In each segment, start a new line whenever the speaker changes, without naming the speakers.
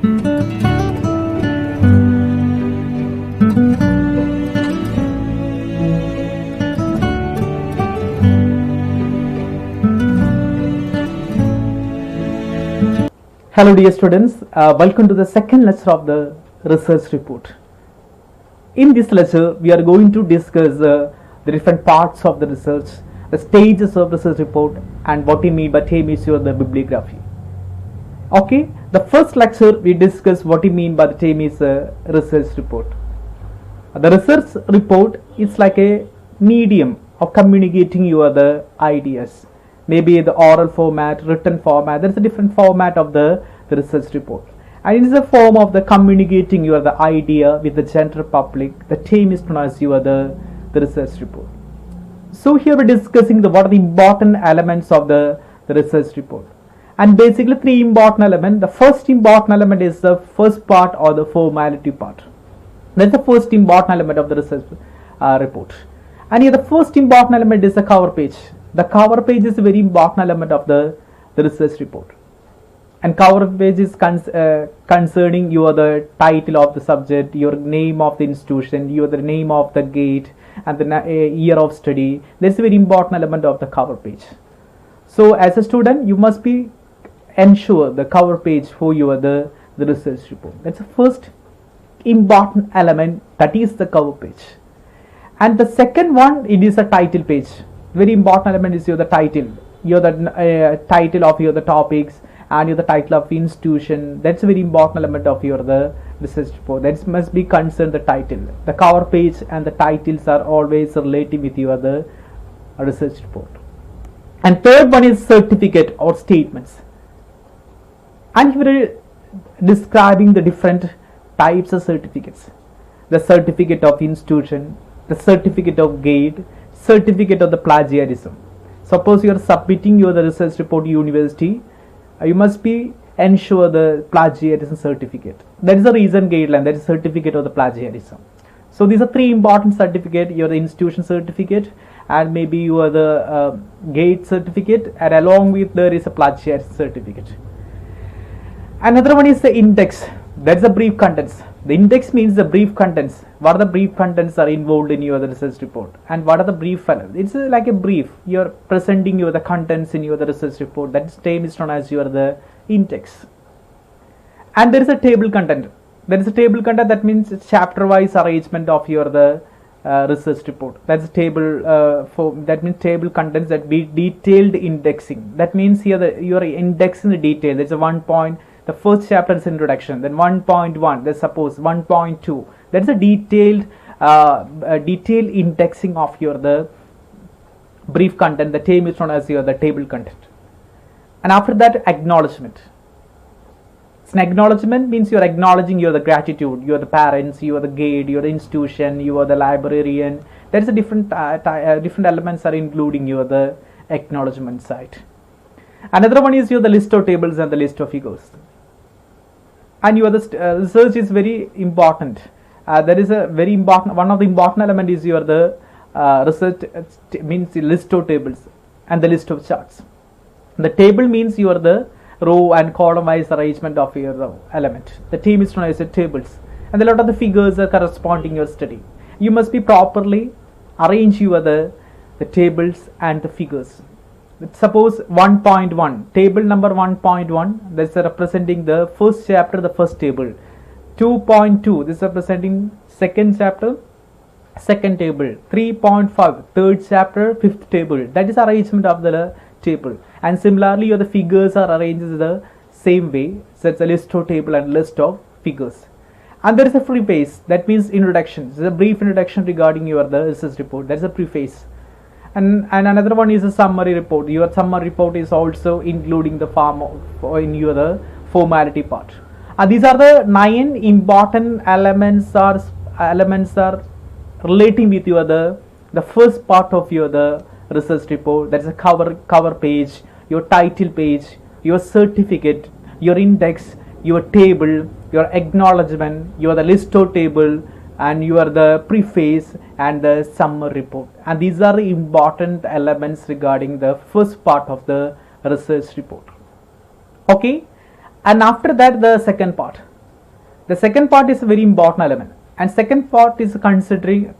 Hello dear students, welcome to the second lecture of the research report. In this lecture, we are going to discuss the different parts of the research, the stages of research report, and what we mean by term is the bibliography. Okay, the first lecture we discuss what we mean by the term is research report. The research report is like a medium of communicating your the ideas. Maybe the oral format, written format, there is a different format of the research report. And it is a form of the communicating your the idea with the general public. The term is known as your the research report. So here we are discussing what are the important elements of the research report. And basically three important elements. The first important element is the first part or the formality part. That's the first important element of the research report. And here the first important element is the cover page. The cover page is a very important element of the research report. And cover page is concerning your the title of the subject, your name of the institution, your the name of the gate, and the year of study. That's a very important element of the cover page. So as a student, you must be ensure the cover page for your the research report. That's the first important element, that is the cover page. And the second one, it is a title page. Very important element is your the title, your the title of your the topics, and your the title of institution. That's a very important element of your the research report. That must be concerned the title. The cover page and the titles are always related with your the research report. And third one is certificate or statements. And here describing the different types of certificates. The certificate of institution, the certificate of gate, certificate of the plagiarism. Suppose you are submitting your the research report to university, you must be ensure the plagiarism certificate. That is the reason guideline, that is certificate of the plagiarism. So these are three important certificate, your institution certificate, and maybe your the gate certificate, and along with there is a plagiarism certificate. Another one is the index. That's the brief contents. The index means the brief contents. What are the brief contents are involved in your research report, and what are the brief elements? It's like a brief. You're presenting your the contents in your the research report. That term is known as your the index. And there is a table content. There is a table content, that means chapter-wise arrangement of your the research report. That's a table that means table contents, that be detailed indexing. That means here you are indexing the detail. There's a 1 point. The first chapter is introduction, then 1.1, let's suppose 1.2. That is a detailed indexing of your the brief content. The term is known as your the table content. And after that, acknowledgement. So an acknowledgement means you are acknowledging your the gratitude, you are the parents, you are the guide, you are the institution, you are the librarian. There is a different elements are including your the acknowledgement side. Another one is your the list of tables and the list of figures. And your the research is very important. There is a very important, one of the important element is your the research means the list of tables and the list of charts. The table means your the row and column wise arrangement of your element. The term is known as the tables, and a lot of the figures are corresponding your study. You must be properly arrange your the tables and the figures. Suppose 1.1, table number 1.1, this is representing the first chapter, the first table. 2.2, this is representing second chapter, second table. 3.5, third chapter, fifth table. That is arrangement of the table. And similarly, the figures are arranged the same way. So it's a list of table and list of figures. And there is a preface, that means introduction. This is a brief introduction regarding your the research report. That's a preface. And another one is a summary report. Your summary report is also including the form in your the formality part. These are the 9 important elements are relating with your the first part of your the research report. That is a cover page, your title page, your certificate, your index, your table, your acknowledgement, your the list of table, and you are the preface and the summary report. And these are the important elements regarding the first part of the research report. Okay, and after that the second part. The second part is a very important element, and second part is considering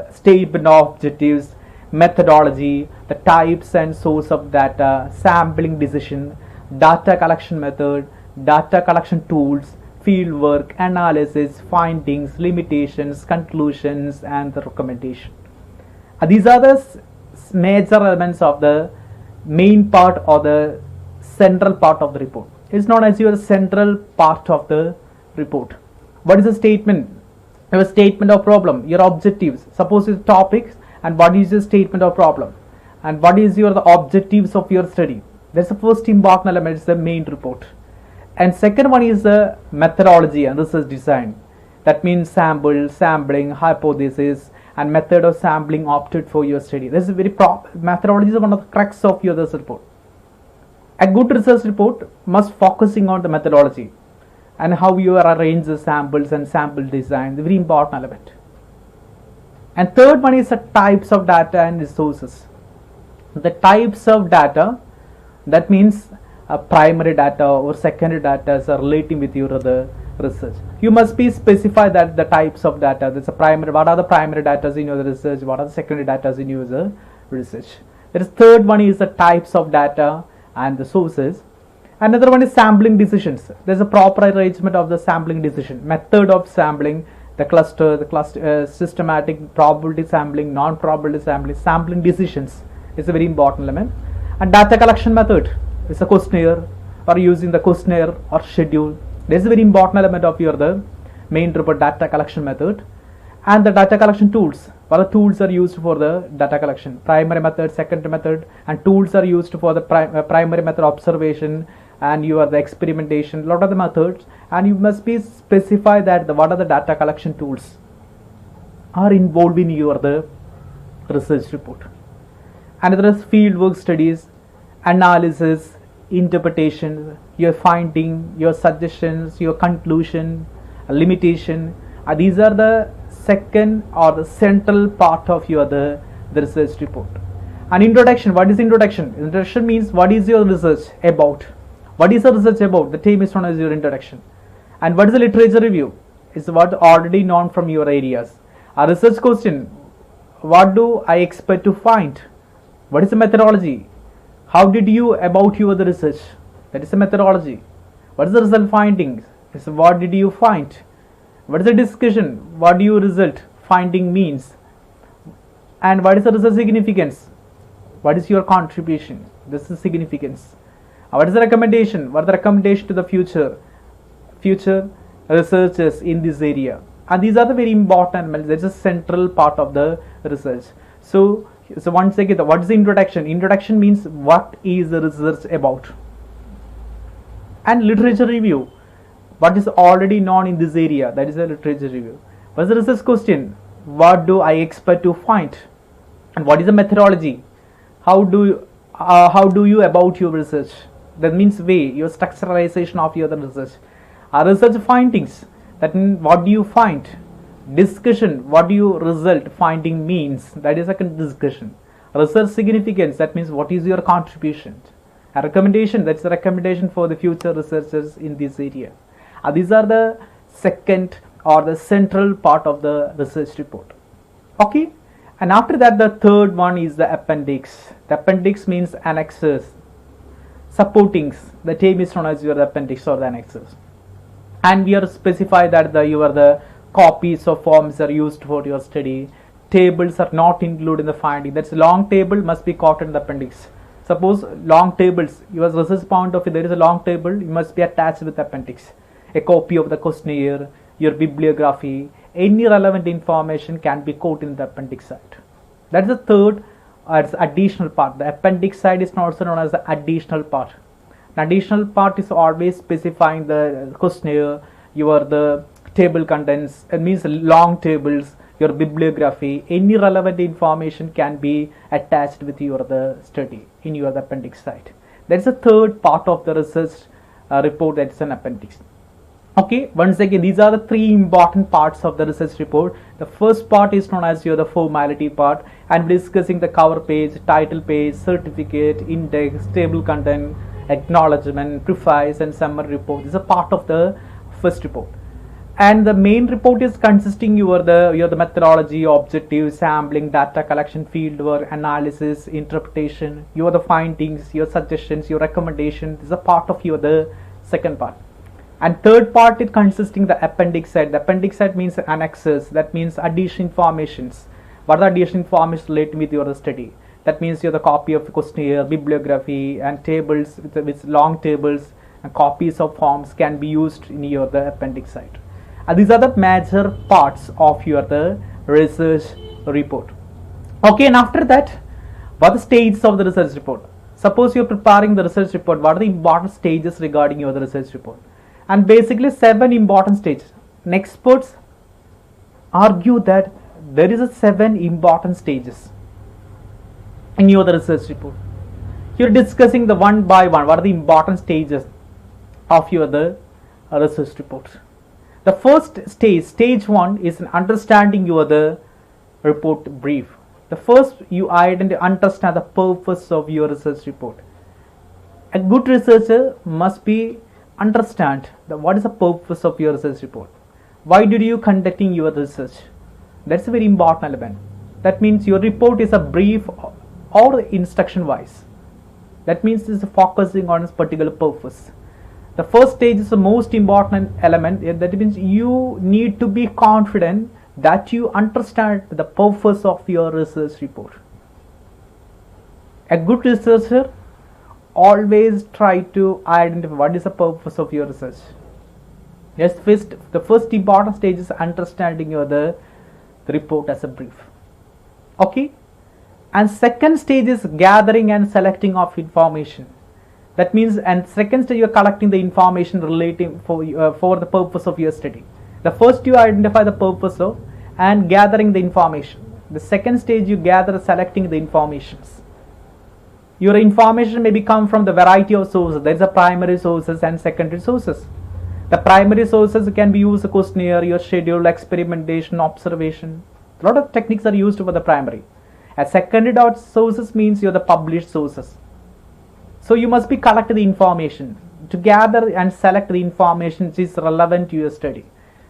statement of objectives, methodology, the types and source of data, sampling decision, data collection method, data collection tools, field work, analysis, findings, limitations, conclusions, and the recommendation. These are the major elements of the main part or the central part of the report. It's known as your central part of the report. What is the statement? Your statement of problem, your objectives. Suppose it's topics, and what is your statement of problem, and what is your the objectives of your study. That's the first important element. It's the main report. And second one is the methodology and research design. That means sampling, hypothesis, and method of sampling opted for your study. This is very methodology is one of the crux of your research report. A good research report must focusing on the methodology and how you arrange the samples and sample design, the very important element. And third one is the types of data and resources. The types of data, that means primary data or secondary data are relating with your other research. You must be specify that the types of data. That's a primary. What are the primary data in your research? What are the secondary data in your research? There is third one is the types of data and the sources. Another one is sampling decisions. There's a proper arrangement of the sampling decision, method of sampling, the cluster, systematic, probability sampling, non-probability sampling, sampling decisions is a very important element. And data collection method is a questionnaire or using the questionnaire or schedule. This is a very important element of your the main report data collection method. And the data collection tools. What the tools are used for the data collection? Primary method, secondary method, and tools are used for the primary method observation and you are the experimentation, lot of the methods, and you must be specify that what are the data collection tools are involved in your the research report. Another is field work studies, analysis, interpretation, your finding, your suggestions, your conclusion, limitation. These are the second or the central part of your the research report. An introduction. What is introduction? Introduction means what is your research about? What is the research about? The term is known as your introduction. And what is the literature review? It's what already known from your areas. A research question. What do I expect to find? What is the methodology? How did you about your the research? That is the methodology. What is the result findings? It's what did you find? What is the discussion? What do you result finding means? And what is the research significance? What is your contribution? This is significance. What is the recommendation? What is the recommendation to the future researchers in this area? And these are the very important. That's a central part of the research. So once again, what is the introduction? Introduction means what is the research about? And literature review. What is already known in this area? That is a literature review. What is the research question? What do I expect to find? And what is the methodology? How do you about your research? That means way, your structuralization of your research. Research findings. That means what do you find? Discussion. What do you result finding means? That is a discussion. Research significance. That means what is your contribution? A recommendation. That's the recommendation for the future researchers in this area. These are the second or the central part of the research report. Okay. And after that, the third one is the appendix. The appendix means annexes, supportings. The term is known as your appendix or the annexes. And we are specify that the copies of forms are used for your study. Tables are not included in the finding. That's long table must be caught in the appendix. Suppose long tables, your research point of view, there is a long table, you must be attached with appendix. A copy of the questionnaire, your bibliography, any relevant information can be quoted in the appendix side. That's the third additional part. The appendix side is also known as the additional part. The additional part is always specifying the questionnaire, the table contents. It means long tables, your bibliography, any relevant information can be attached with the study in your appendix side. That's the third part of the research report, that's an appendix. Okay, once again, these are the three important parts of the research report. The first part is known as the formality part, and discussing the cover page, title page, certificate, index, table content, acknowledgement, preface, and summary report. This is a part of the first report. And the main report is consisting your the methodology, objective, sampling, data collection, fieldwork, analysis, interpretation, your the findings, your suggestions, your recommendations. This is a part of your the second part. And third part is consisting the appendix side. The appendix side means annexes, that means additional informations. What are the additional information related with your study? That means you have the copy of questionnaire, bibliography, and tables with long tables and copies of forms can be used in your the appendix side. And these are the major parts of your the research report. Okay, and after that, what are the stages of the research report? Suppose you are preparing the research report. What are the important stages regarding your the research report? And basically 7 important stages. And experts argue that there is a 7 important stages in your the research report. You're discussing the one by one. What are the important stages of your the research report? The first stage 1 is understanding your the report brief. The first you understand the purpose of your research report. A good researcher must be understand what is the purpose of your research report. Why did you conducting your research? That's a very important element. That means your report is a brief or instruction wise. That means it's focusing on a particular purpose. The first stage is the most important element. That means you need to be confident that you understand the purpose of your research report. A good researcher always try to identify what is the purpose of your research. Yes, the first important stage is understanding your the report as a brief. Okay, and second stage is gathering and selecting of information. That means, and second stage you are collecting the information relating for the purpose of your study. The first you identify the purpose of and gathering the information. The second stage you gather selecting the informations. Your information may come from the variety of sources. There is a primary sources and secondary sources. The primary sources can be used questionnaire, your schedule, experimentation, observation. A lot of techniques are used for the primary. As secondary sources means you're the published sources. So you must be collecting the information to gather and select the information which is relevant to your study.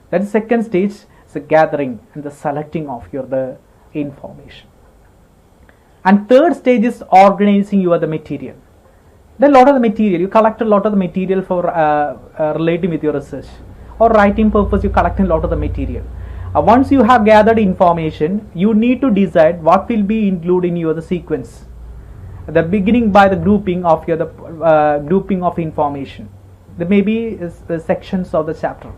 That is second stage, is the gathering and the selecting of your the information. And third stage is organizing your the material. Then a lot of the material, you collect a lot of the material for relating with your research or writing purpose, you collect a lot of the material. Once you have gathered information, you need to decide what will be included in your the sequence. The beginning by the grouping of your the grouping of information. There may be the sections of the chapter.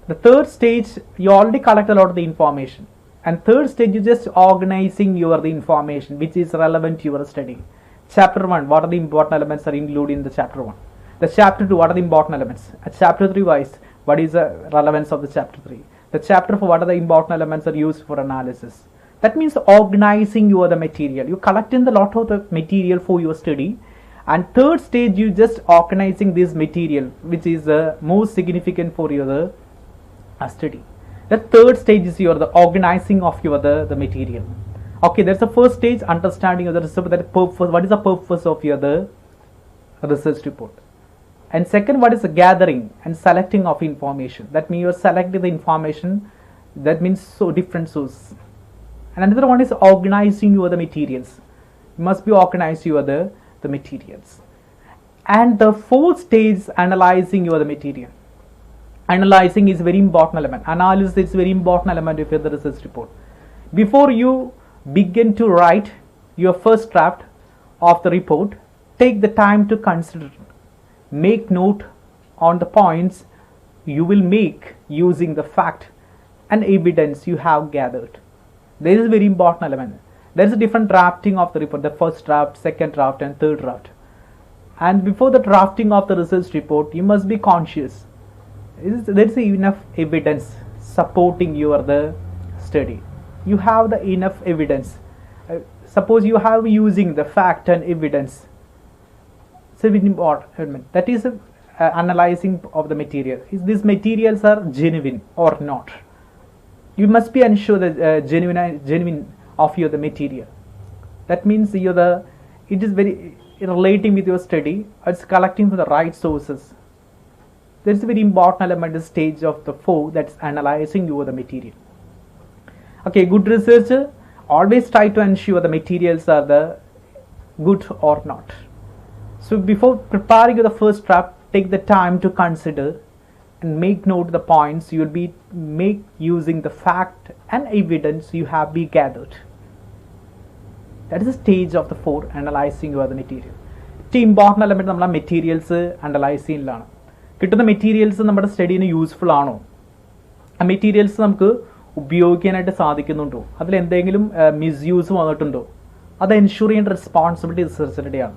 The third stage, you already collect a lot of the information. And third stage, you just organizing your the information which is relevant to your study. Chapter 1, what are the important elements are included in the chapter 1. The chapter 2, what are the important elements. At chapter 3 wise, what is the relevance of the chapter 3. The chapter 4, what are the important elements are used for analysis. That means organizing your the material. You collecting the lot of the material for your study. And third stage, you just organizing this material which is most significant for your the study. The third stage is your the organizing of your the material. Okay, that's the first stage, understanding of the research, that purpose, what is the purpose of your the research report. And second, what is the gathering and selecting of information. That means you are selecting the information, that means so different sources. And another one is organizing your the materials. You must be organized your the materials. And the fourth stage is analyzing your the material. Analyzing is very important element. Analysis is very important element of the research report. Before you begin to write your first draft of the report, take the time to consider it. Make note on the points you will make using the fact and evidence you have gathered. This is a very important element. There is a different drafting of the report, the first draft, second draft and third draft. And before the drafting of the research report, you must be conscious. There is enough evidence supporting your the study. You have the enough evidence. Suppose you have using the fact and evidence. So important. That is analyzing of the material. Is these materials are genuine or not? You must be ensure that genuine of your the material. That means it is very relating with your study. It's collecting from the right sources. There is a very important element, the stage of the 4, that's analyzing your the material. Okay, good researcher always try to ensure the materials are the good or not. So before preparing the first draft, take the time to consider and make note the points you will be make using the fact and evidence you have been gathered. That is the stage of the 4, analyzing your the material. The important element നമ്മൾ materials analyse ചെയ്യുന്നതാണ്. കിട്ടുന്ന materials നമ്മുടെ സ്റ്റഡീന് useful ആണോ, ആ materials നമുക്ക് ഉപയോഗിക്കാനായിട്ട് സാധിക്കുന്നുണ്ടോ, അതിൽ എന്തെങ്കിലും മിസ്യൂസ് വന്നിട്ടുണ്ടോ, അത് എൻഷുർ ചെയ്യേണ്ട responsibility റിസർച്ചറുടെയാണ്.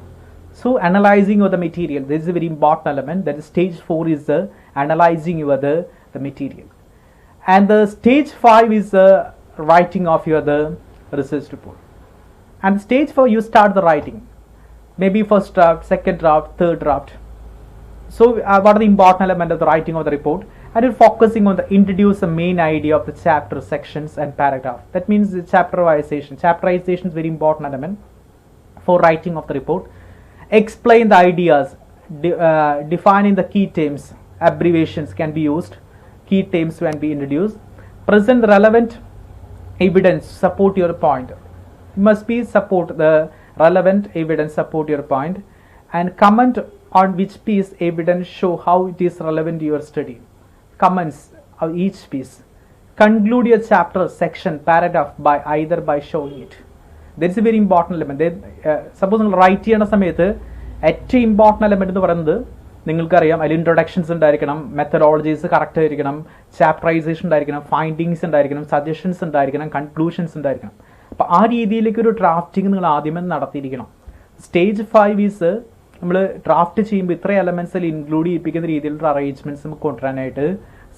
So analyzing your the material, this is a very important element. That is stage 4 is the analyzing your the material, and the stage 5 is the writing of your the research report. And stage 4 you start the writing, maybe first draft, second draft, third draft. So what are the important element of the writing of the report? And you're focusing on the introduce the main idea of the chapter, sections and paragraph. That means the chapterization. Chapterization is very important element for writing of the report. Explain the ideas, defining the key terms, abbreviations can be used, key terms can be introduced. Present the relevant evidence, support your point. You must be support the relevant evidence, support your point, and comment on which piece evidence show how it is relevant to your study. Comments of each piece. Conclude your chapter, section, paragraph by either by showing it. There is a very important element. Suppose നിങ്ങൾ right ചെയ്യുന്ന സമയത്ത് ഏറ്റവും important element എന്ന് പറയുന്നത് നിങ്ങൾക്കറിയാം, അതിൽ introductions ഉണ്ടായിരിക്കണം, methodologies correct ആയിരിക്കണം, ചാപ്റ്ററൈസേഷൻ ഉണ്ടായിരിക്കണം, ഫൈൻഡിങ്സ് ഉണ്ടായിരിക്കണം, സജഷൻസ് ഉണ്ടായിരിക്കണം, കൺക്ലൂഷൻസ് ഉണ്ടായിരിക്കണം. അപ്പോൾ ആ രീതിയിലേക്ക് ഒരു ഡ്രാഫ്റ്റിംഗ് നിങ്ങൾ ആദ്യമേ നടത്തിയിരിക്കണം. സ്റ്റേജ് 5 ഈസ് നമ്മൾ ഡ്രാഫ്റ്റ് ചെയ്യുമ്പോൾ ഇത്ര എലമെന്റ്സിൽ ഇൻക്ലൂഡ് ചെയ്യിപ്പിക്കുന്ന രീതിയിലുള്ള അറേഞ്ച്മെന്റ്സ് നമുക്ക് കൊണ്ടുവരാനായിട്ട്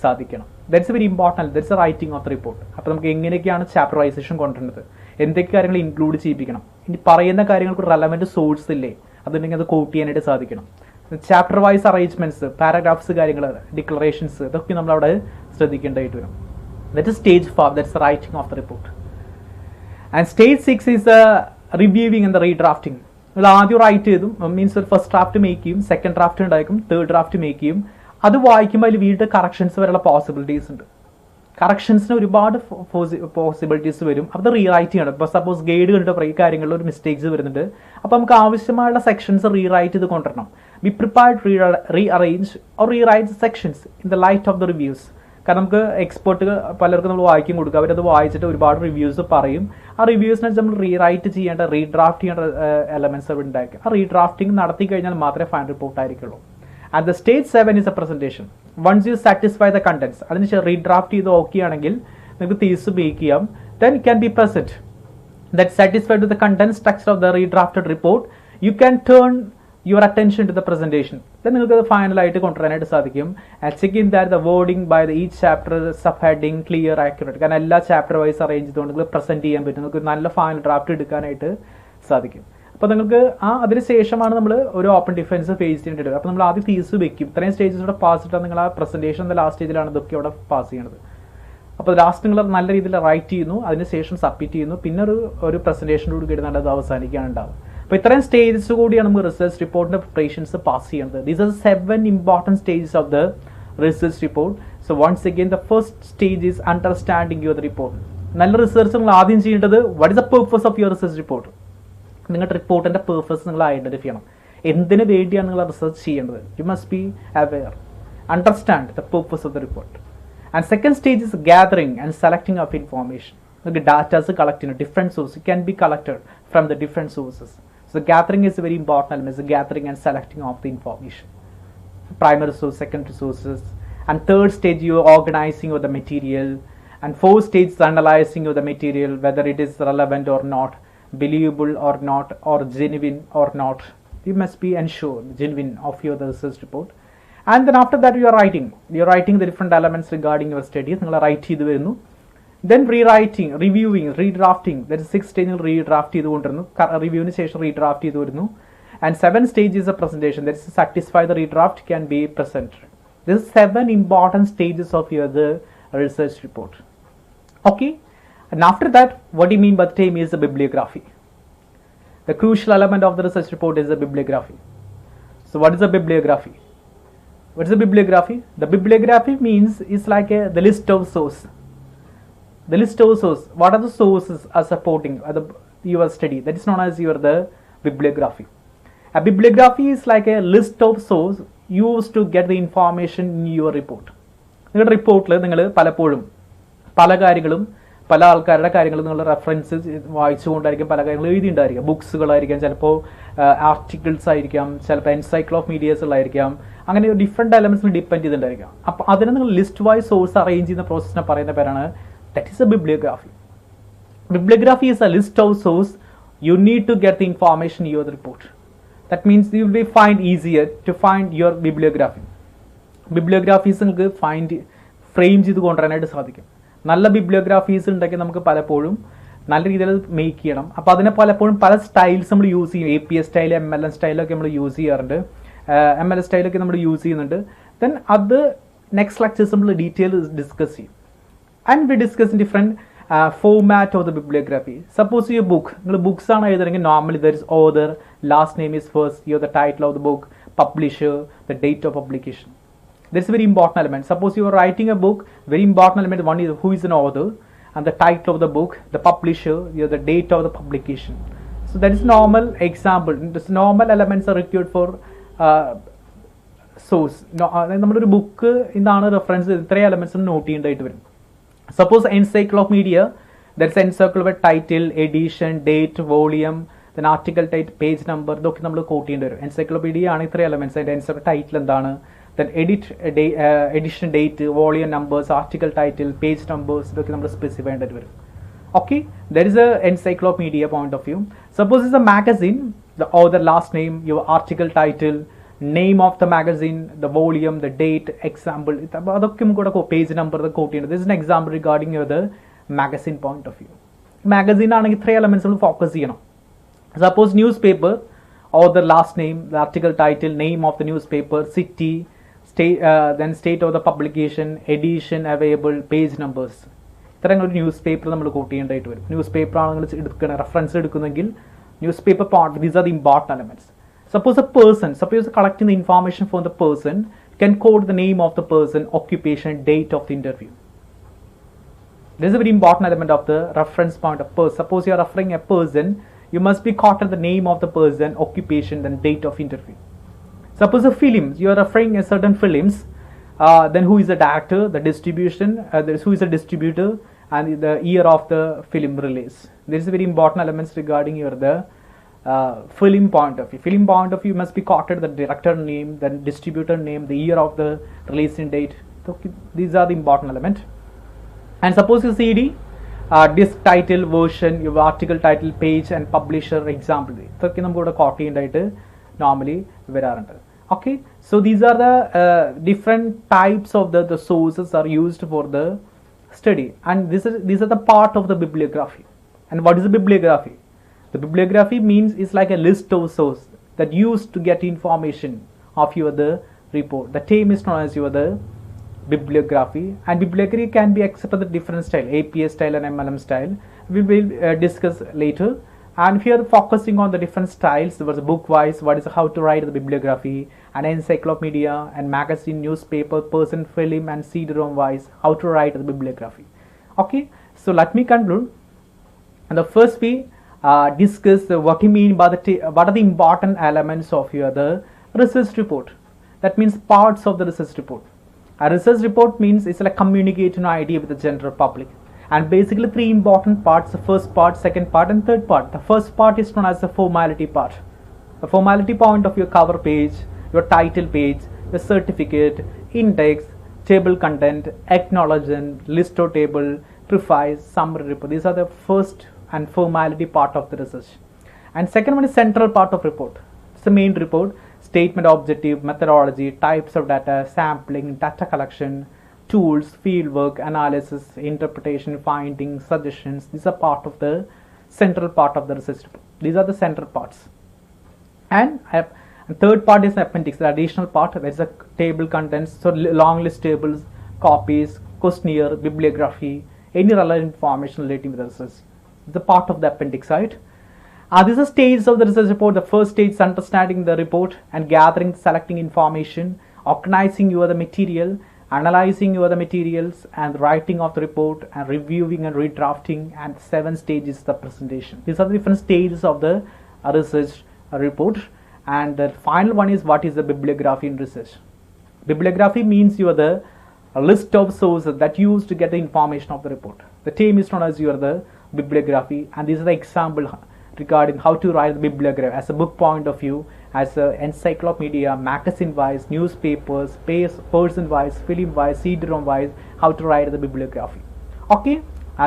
സാധിക്കണം. That's A very important. That's A writing of the report. അപ്പോൾ നമുക്ക് എങ്ങനെയൊക്കെയാണ് ചാപ്റ്ററൈസേഷൻ കൊണ്ടുവരുന്നത്, എന്തൊക്കെ കാര്യങ്ങൾ ഇൻക്ലൂഡ് ചെയ്യിപ്പിക്കണം, ഇനി പറയുന്ന കാര്യങ്ങൾക്ക് റെലവൻറ്റ് സോഴ്സ് ഇല്ലേ, അതുണ്ടെങ്കിൽ അത് കോട്ട് ചെയ്യാനായിട്ട് സാധിക്കണം. ചാപ്റ്റർ വൈസ് അറേഞ്ച്മെന്റ്സ്, പാരഗ്രാഫ്സ്, കാര്യങ്ങൾ, ഡിക്ലറേഷൻസ്, ഇതൊക്കെ നമ്മളവിടെ ശ്രദ്ധിക്കേണ്ടതായിട്ട് വരും. That is stage 4, that's writing of the report. And stage 6 is the reviewing and the redrafting. നിങ്ങൾ ആദ്യം റൈറ്റ് ചെയ്തും മീൻസ് ഒരു ഫസ്റ്റ് ഡ്രാഫ്റ്റ് മേക്ക് ചെയ്യും, സെക്കൻഡ് ഡ്രാഫ്റ്റ് ഉണ്ടായിരിക്കും, തേർഡ് ഡ്രാഫ്റ്റ് മേക്ക് ചെയ്യും. അത് വായിക്കുമ്പോൾ അതിൽ വീണ്ടും കറക്ഷൻസ് വരെയുള്ള പോസിബിലിറ്റീസ് ഉണ്ട്. കറക്ഷൻസിന് ഒരുപാട് പോസിബിലിറ്റീസ് വരും. അത് റീറൈറ്റ് ചെയ്യണം. ഇപ്പോൾ സപ്പോസ് ഗൈഡ് കണ്ടിട്ട് ഈ കാര്യങ്ങളിൽ ഒരു മിസ്റ്റേക്സ് വരുന്നുണ്ട്, അപ്പോൾ നമുക്ക് ആവശ്യമായുള്ള സെക്ഷൻസ് റീറൈറ്റ് ചെയ്ത് കൊണ്ടുവരണം. Be prepared rearrange or rewrite sections in the light of the reviews. കാരണം നമുക്ക് എക്സ്പേർട്ട് പലർക്കും നമ്മൾ വായിക്കും കൊടുക്കുക, അവരത് വായിച്ചിട്ട് ഒരുപാട് റിവ്യൂസ് പറയും. ആ റിവ്യൂസിനെ നമ്മൾ റീറൈറ്റ് ചെയ്യേണ്ട, റീഡ്രാഫ്റ്റ് ചെയ്യേണ്ട എലമെന്റ്സ് അവിടെ ഉണ്ടായിരിക്കും. ആ റീഡ്രാഫ്റ്റിംഗ് നടത്തി കഴിഞ്ഞാൽ മാത്രമേ ഫൈനൽ റിപ്പോർട്ട് ആയിരിക്കുള്ളൂ. And the stage 7 is a presentation. Once you satisfy the contents, അതിനുശേഷം റീഡ്രാഫ്റ്റ് ചെയ്ത് ഓക്കെ ആണെങ്കിൽ നിങ്ങൾക്ക് തീസ് മേക്ക് ചെയ്യാം. Then it can be present. That satisfied with the contents structure of the redrafted report, you can turn your attention to the presentation. Then നിങ്ങൾക്ക് അത് ഫൈനലായിട്ട് കൊണ്ടുവരാനായിട്ട് സാധിക്കും. And checking that the wording by the each chapter, subheading, clear, accurate. കാരണം എല്ലാ chapter wise arrange ചെയ്തുകൊണ്ട് നിങ്ങൾ present ചെയ്യാൻ പറ്റും. നിങ്ങൾക്ക് നല്ല ഫൈനൽ ഡ്രാഫ്റ്റ് എടുക്കാനായിട്ട് സാധിക്കും. അപ്പോൾ നിങ്ങൾക്ക് അതിന് ശേഷമാണ് നമ്മൾ ഒരു ഓപ്പൺ ഡിഫൻസ് ഫേസ് ചെയ്യേണ്ടത്. അപ്പോൾ നമ്മൾ ആദ്യം തീസ് വെക്കും. ഇത്രയും സ്റ്റേജസ് ഇവിടെ പാസ് ചെയ്തിട്ട് നിങ്ങൾ ആ പ്രസന്റേഷൻ ലാസ്റ്റ് സ്റ്റേജിലാണ് ഇതൊക്കെ അവിടെ പാസ് ചെയ്യുന്നത്. അപ്പോൾ ലാസ്റ്റ് നിങ്ങൾ നല്ല രീതിയിൽ റൈറ്റ് ചെയ്യുന്നു, അതിനുശേഷം സബ്മിറ്റ് ചെയ്യുന്നു, പിന്നെ ഒരു പ്രസന്റേഷൻ കൂടി കിട്ടുന്നുണ്ട്, അത് അവസാനിക്കാണ് ഉണ്ടാവും. അപ്പോൾ ഇത്രയും സ്റ്റേജസ് കൂടിയാണ് നമുക്ക് റിസർച്ച് റിപ്പോർട്ടിന്റെ പ്രിപ്പറേഷൻസ് പാസ് ചെയ്യുന്നത്. These are 7 important stages of the research report. So once again the first stage is understanding your report. നല്ല റിസർച്ച് നിങ്ങൾ ആദ്യം ചെയ്യേണ്ടത് what is the purpose of your research report. നിങ്ങളുടെ റിപ്പോർട്ടിന്റെ പേർപ്പസ് നിങ്ങൾ identify ചെയ്യണം. എന്തിനു വേണ്ടിയാണ് നിങ്ങൾ റിസർച്ച് ചെയ്യേണ്ടത്. You must be aware, understand the purpose of the report. And second stage is gathering and selecting of information. നിങ്ങൾക്ക് ഡാറ്റാസ് കളക്ട് ചെയ്യണം. Different source can be collected from the different sources. So gathering is very important element. Gathering and selecting of the information, primary source, secondary sources. And third stage, you are organizing of the material. And fourth stage is analyzing of the material, whether it is relevant or not, believable or not, or genuine or not. You must be ensured genuine of your research report. And then after that you are writing the different elements regarding your studies. നിങ്ങൾ right ചെയ്ത് വരുന്നു. Then rewriting, reviewing, redrafting. That is 6 stage redraft ചെയ്ത് കൊണ്ടിരുന്നു. റിവ്യൂവിന് ശേഷം redraft ചെയ്ത് വരുന്നു. And 7 stage is a presentation. That is satisfy the redraft can be presented. This is 7 important stages of your the research report. Okay. And after that, what do you mean by the term is the bibliography? The crucial element of the research report is the bibliography. So what is a bibliography? What's the bibliography? The bibliography means is like the list of source. The list of source. What are the sources are supporting your study? That is known as the bibliography. A bibliography is like a list of source used to get the information in your report. നിങ്ങളുടെ റിപ്പോർട്ടിൽ നിങ്ങൾ പലപ്പോഴും പല കാര്യങ്ങളും പല ആൾക്കാരുടെ കാര്യങ്ങൾ നിങ്ങളുടെ റെഫറൻസ് വായിച്ചുകൊണ്ടായിരിക്കും പല കാര്യങ്ങളും എഴുതിയിട്ടുണ്ടായിരിക്കാം. ബുക്സുകളായിരിക്കാം, ചിലപ്പോൾ ആർട്ടിക്കിൾസ് ആയിരിക്കാം, ചിലപ്പോൾ എൻസൈക്ലോപീഡിയസുകളായിരിക്കാം. അങ്ങനെ ഡിഫറെൻറ്റ് എലമെൻറ്റ്സിൽ ഡിപ്പെൻഡ് ചെയ്തിട്ടുണ്ടായിരിക്കാം. അപ്പോൾ അതിനെ നിങ്ങൾ ലിസ്റ്റ് വൈസ് സോഴ്സ് അറേഞ്ച് ചെയ്യുന്ന പ്രോസസ്സിനെ പറയുന്ന പേരാണ് that is a bibliography. Bibliography is a list of source you need to get the information in your report. That means you will find easier to find your bibliography. Bibliographies നിങ്ങൾക്ക് find frame ചെയ്ത് കൊണ്ടുവരാനായിട്ട് സാധിക്കും. നല്ല ബിബ്ലിയോഗ്രാഫീസ് ഉണ്ടെങ്കിൽ നമുക്ക് പലപ്പോഴും നല്ല രീതിയിൽ മേക്ക് ചെയ്യണം. അപ്പോൾ അതിനെ പലപ്പോഴും പല സ്റ്റൈൽസ് നമ്മൾ യൂസ് ചെയ്യും. APS സ്റ്റൈൽ, MLN സ്റ്റൈലൊക്കെ നമ്മൾ യൂസ് ചെയ്യാറുണ്ട്. MLS സ്റ്റൈലൊക്കെ നമ്മൾ യൂസ് ചെയ്യുന്നുണ്ട്. ദെൻ അത് നെക്സ്റ്റ് ലെക്ചേഴ്സ് നമ്മൾ ഡീറ്റെയിൽ ഡിസ്കസ് ചെയ്യും. And we discuss in different format of the bibliography. Suppose your book, books are either normally there is author, last name is first, you have the title of the book, publisher, the date of publication. That's a very important element. Suppose you are writing a book, very important element one is who is an author, and the title of the book, the publisher, you have the date of the publication. So that is normal example. This normal elements are required for source. നമ്മളൊരു book എന്താണ് reference, ഇത്രയും elements not ചെയ്യേണ്ടതായിട്ട് വരും. Suppose encyclopedia, there's encyclopedia title, edition, date, volume, then article type, page number, ഇതൊക്കെ നമ്മൾ coat ചെയ്യേണ്ടി വരും. Encyclopedia ആണ് ഇത്രയും എലമെന്റ്സ്. അതിൻ്റെ ടൈറ്റിൽ എന്താണ്, then edition date, volume numbers, article title, page numbers, ഇതൊക്കെ നമ്മൾ സ്പെസിഫൈ ചെയ്യേണ്ടി വരും. Okay, there is a encyclopedia point of view. Suppose it's a magazine, the author, last name, your article title, name of the magazine, the volume, the date, example, അതൊക്കെ നമുക്ക് page number coat ചെയ്യുന്നത്. This is an example regarding the magazine point of view. Magazine ആണെങ്കിൽ ഇത്രയും elements നമ്മൾ focus ചെയ്യണം. Suppose news paper, author, last name, the article title, name of the news paper, city, then state of the publication, edition available, page numbers. ഇത്രയും ഒരു news paper നമ്മൾ coat ചെയ്യേണ്ടതായിട്ട് വരും. News paper ആണ് നിങ്ങൾ എടുക്കണം, റെഫറൻസ് എടുക്കുന്നെങ്കിൽ newspaper part, these are the important elements. Suppose a person, suppose collecting the information from the person, can quote the name of the person, occupation, date of the interview. This is a very important element of the reference point of person. Suppose you are referring a person, you must be quoted the name of the person, occupation, then date of interview. Suppose a film, you are referring a certain films, then who is the director, the distribution, who is the distributor, and the year of the film release. This is very important elements regarding the film point of view. Film point of view must be quoted the director name, the distributor name, the year of the releasing date. So these are the important element. And suppose you CD, disc title, version, your article title, page, and publisher example. So we quote normally vararundi. Okay, so these are the different types of the sources are used for the study, and these are the part of the bibliography. And what is the bibliography? The bibliography means is like a list of source that used to get information of the report. The term is known as the bibliography, and bibliography can be accepted the different style, APS style and MLM style. We will discuss later. And here focusing on the different styles, there was book wise, what is how to write the bibliography, and encyclopedia and magazine, newspaper, person, film, and CD-ROM wise, how to write the bibliography. Okay, so let me conclude. And the first we discuss what you mean by what are the important elements of the research report. That means parts of the research report. A research report means it's like communicating an idea with the general public, and basically three important parts: the first part, second part, and third part. The first part is known as the formality part. The formality point of your cover page, your title page, the certificate, index, table content, acknowledgement, list of table, preface, summary report. These are the first and formality part of the research. And second one is central part of report. It's the main report: statement, objective, methodology, types of data, sampling, data collection, tools, fieldwork, analysis, interpretation, findings, suggestions. These are part of the central part of the research report. These are the central parts. And third part is the appendix, the additional part. There is a table contents, so long list tables, copies, questionnaire, bibliography, any relevant information relating to the research. The part of the appendix, right? These are stages of the research report. The first stage is understanding the report and gathering, selecting information, organizing your the material, analyzing your the materials, and writing of the report, and reviewing and redrafting, and 7 stages the presentation. These are the different stages of the research report. And the final one is, what is the bibliography in research? Bibliography means you are the list of sources that you use to get the information of the report. The term is known as your the bibliography, and this is the example regarding how to write the bibliography as a book point of view, as a encyclopedia, magazine wise, newspapers, person wise, film wise, CD-ROM wise, how to write the bibliography. Okay,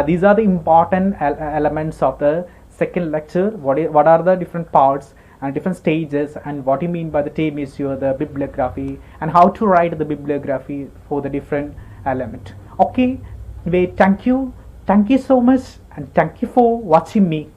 these are the important elements of the second lecture. What are the different parts and different stages, and what you mean by the term is your the bibliography, and how to write the bibliography for the different element. Okay, thank you so much, and thank you for watching me.